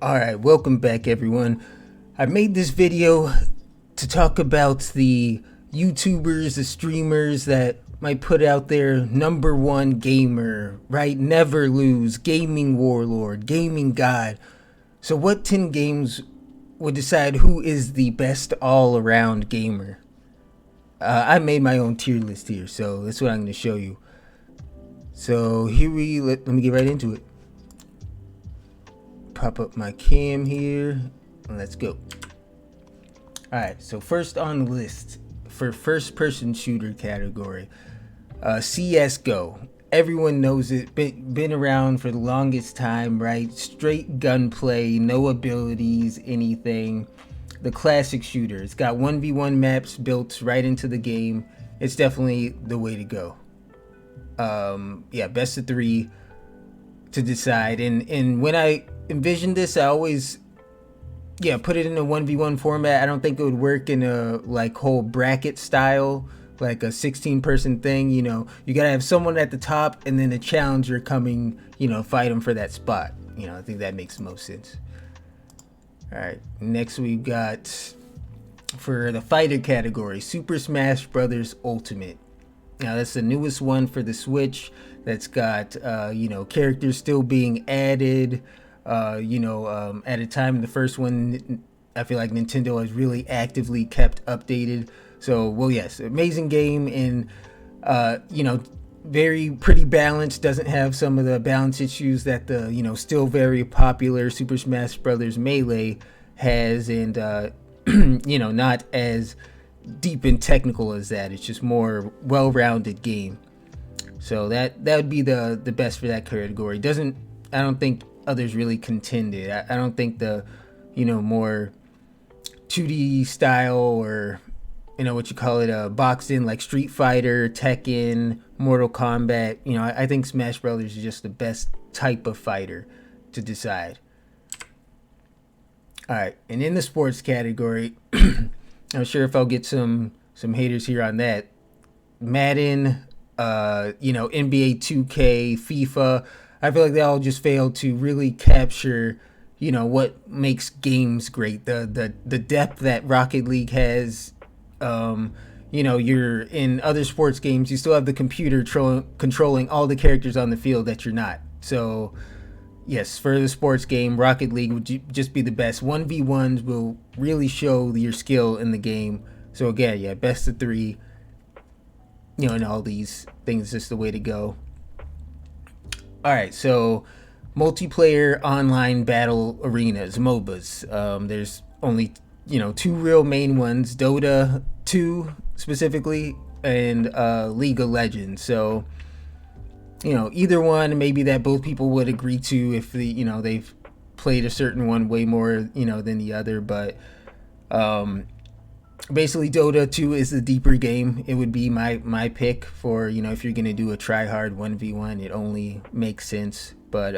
Alright, welcome back everyone. I made this video to talk about the YouTubers, the streamers that might put out their number one gamer, right? Never lose, gaming warlord, gaming god. So what 10 games would decide who is the best all-around gamer? I made my own tier list here, so that's what I'm going to show you. So let me get right into it. Pop up my cam here and let's go. Alright, so first on the list for first person shooter category, CSGO. Everyone knows it, been around for the longest time, right? Straight gunplay, no abilities, anything. The classic shooter. It's got 1v1 maps built right into the game. It's definitely the way to go. Yeah, best of 3 to decide. And when I envisioned this, I always put it in a 1v1 format. I don't think it would work in a like whole bracket style, like a 16 person thing. You gotta have someone at the top and then a challenger coming, fight them for that spot. I think that makes the most sense. All right, next we've got for the fighter category, Super Smash Brothers Ultimate. Now that's the newest one for the Switch. That's got characters still being added. At a time the first one, I feel like Nintendo has really actively kept updated. So, well, yes, amazing game and very pretty balanced. Doesn't have some of the balance issues that the still very popular Super Smash Brothers Melee has, and not as deep and technical as that. It's just more well-rounded game. So that would be the best for that category. I don't think others really contended. I don't think the more 2D style or what you call it, boxed in like Street Fighter, Tekken, Mortal Kombat. I think Smash Brothers is just the best type of fighter to decide. All right, and in the sports category, I'm sure if I'll get some haters here on that. Madden, NBA 2K, FIFA. I feel like they all just failed to really capture, what makes games great. The depth that Rocket League has. You're in other sports games, you still have the computer controlling all the characters on the field that you're not. So yes, for the sports game, Rocket League would just be the best. 1v1s will really show your skill in the game. So again, yeah, best of 3. And all these things is just the way to go. All right, so multiplayer online battle arenas, MOBAs. There's only 2 real main ones: Dota 2 specifically, and League of Legends. So either one, maybe that both people would agree to if they've played a certain one way more than the other. But basically Dota 2 is the deeper game. It would be my pick for if you're gonna do a try hard 1v1, it only makes sense. But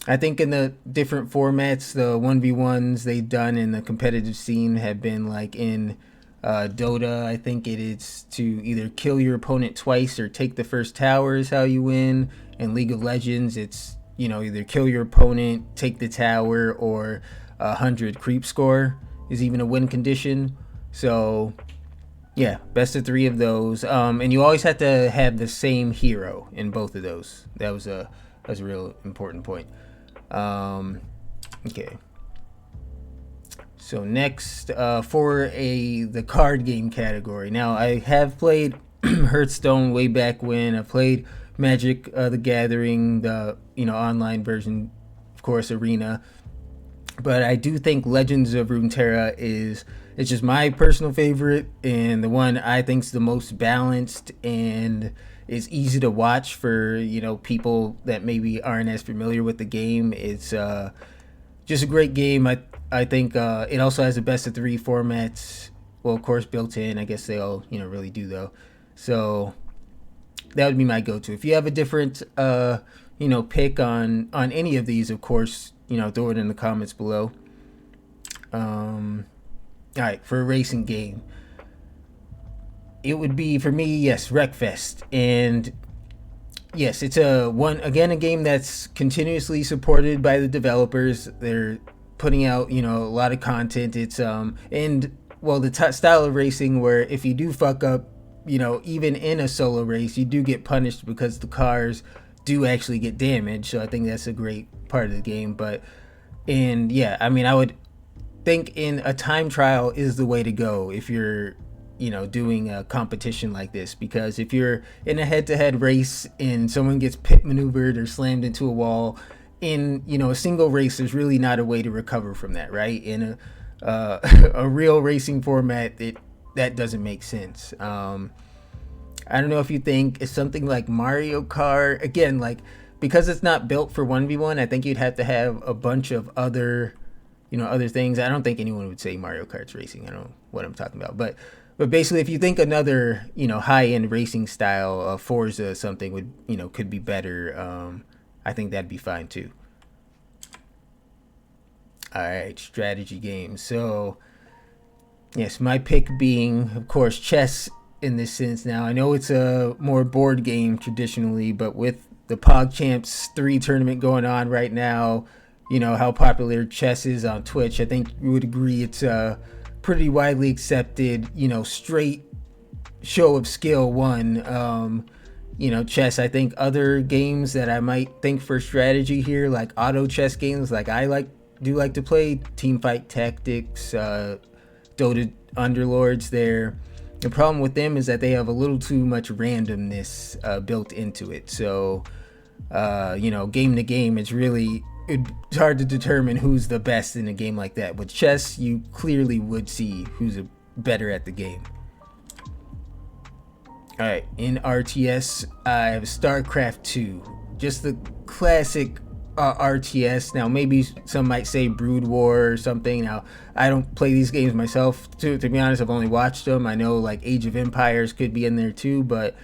I think in the different formats, the 1v1s they've done in the competitive scene have been like in Dota, I think it is to either kill your opponent twice or take the first tower is how you win. In League of Legends, it's either kill your opponent, take the tower, or 100 creep score is even a win condition. So yeah, best of 3 of those. And you always have to have the same hero in both of those. That was a real important point. Okay. So next, for the card game category. Now I have played Hearthstone way back when. I played Magic the Gathering, the online version, of course, Arena. But I do think Legends of Runeterra it's just my personal favorite and the one I think's the most balanced and is easy to watch for people that maybe aren't as familiar with the game. It's just a great game. I think it also has the best of 3 formats. Well, of course, built in. I guess they all really do though. So that would be my go-to. If you have a different pick on any of these, of course, throw it in the comments below. All right, for a racing game, it would be for me, yes, Wreckfest. And yes, it's a game that's continuously supported by the developers. They're putting out, a lot of content. It's and well, the style of racing where if you do fuck up, even in a solo race, you do get punished because the cars do actually get damaged. So I think that's a great part of the game. But and yeah, I mean, I would think in a time trial is the way to go if you're doing a competition like this, because if you're in a head-to-head race and someone gets pit maneuvered or slammed into a wall in a single race, there's really not a way to recover from that, right? In a real racing format, that doesn't make sense. I don't know if you think it's something like Mario Kart again, like, because it's not built for 1v1. I think you'd have to have a bunch of other other things. I don't think anyone would say Mario Kart's racing. I don't know what I'm talking about, but basically, if you think another high end racing style, Forza something would could be better, I think that'd be fine too. All right, strategy games. So yes, my pick being, of course, chess in this sense. Now I know it's a more board game traditionally, but with the PogChamps 3 tournament going on right now, how popular chess is on Twitch, I think you would agree it's pretty widely accepted, straight show of skill one. Chess. I think other games that I might think for strategy here, like auto chess games, like I do like to play Teamfight Tactics, Dota Underlords. There, the problem with them is that they have a little too much randomness built into it. So, game to game, it's hard to determine who's the best in a game like that. With chess, you clearly would see who's better at the game. All right, in RTS, I have Starcraft 2, just the classic RTS. Now, maybe some might say Brood War or something. Now, I don't play these games myself. To be honest, I've only watched them. I know like Age of Empires could be in there too, but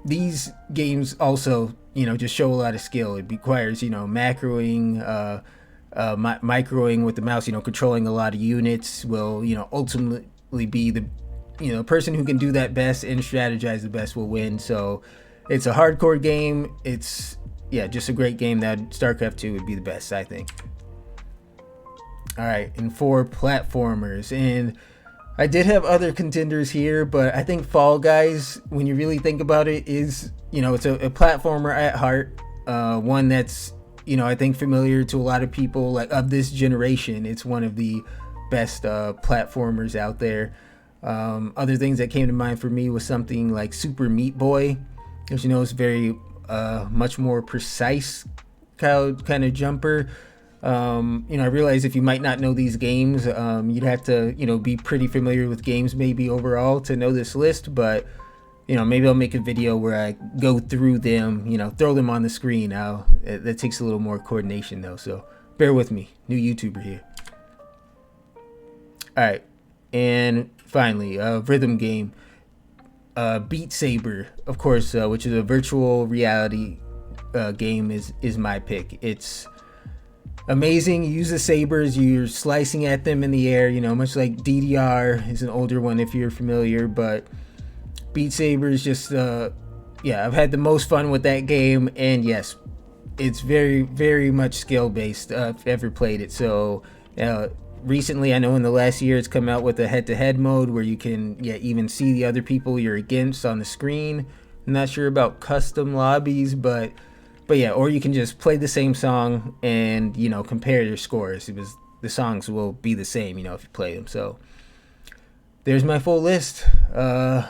these games also just show a lot of skill. It requires macroing, microing with the mouse. Controlling a lot of units will ultimately be the person who can do that best and strategize the best will win. So it's a hardcore game. It's just a great game. That StarCraft 2 would be the best, I think. All right, and 4 platformers, and I did have other contenders here, but I think Fall Guys, when you really think about it, is it's a platformer at heart. One that's I think familiar to a lot of people like of this generation. It's one of the best platformers out there. Other things that came to mind for me was something like Super Meat Boy, which is very much more precise kind of jumper. I realize if you might not know these games, you'd have to be pretty familiar with games maybe overall to know this list, but maybe I'll make a video where I go through them, throw them on the screen. That takes a little more coordination though, so bear with me, new YouTuber here. All right, and finally, rhythm game, Beat Saber, of course, which is a virtual reality game, is my pick. It's amazing. You use the sabers, you're slicing at them in the air, much like DDR is an older one if you're familiar, but Beat Saber is just I've had the most fun with that game, and yes, it's very, very much skill based if you've ever played it. So recently, I know in the last year, it's come out with a head-to-head mode where you can even see the other people you're against on the screen. I'm not sure about custom lobbies, but yeah, or you can just play the same song and compare your scores, because the songs will be the same if you play them. So there's my full list. And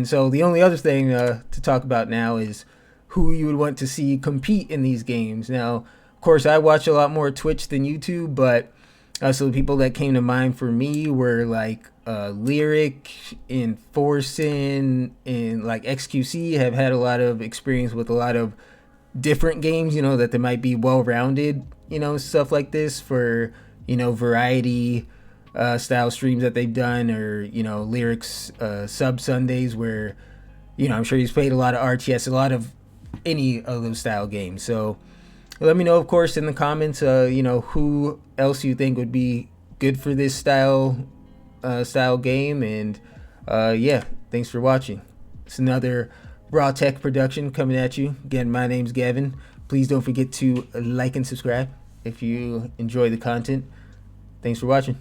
so the only other thing to talk about now is who you would want to see compete in these games. Now, of course, I watch a lot more Twitch than YouTube, but so the people that came to mind for me were like Lyric and Forsen and like XQC have had a lot of experience with a lot of different games, that they might be well-rounded, stuff like this for, variety style streams that they've done, or, Lyric's sub Sundays where, I'm sure he's played a lot of RTS, a lot of any of those style games. So let me know, of course, in the comments, who else you think would be good for this style game. And thanks for watching. It's another Raw Tech Production coming at you. Again, my name's Gavin. Please don't forget to like and subscribe if you enjoy the content. Thanks for watching.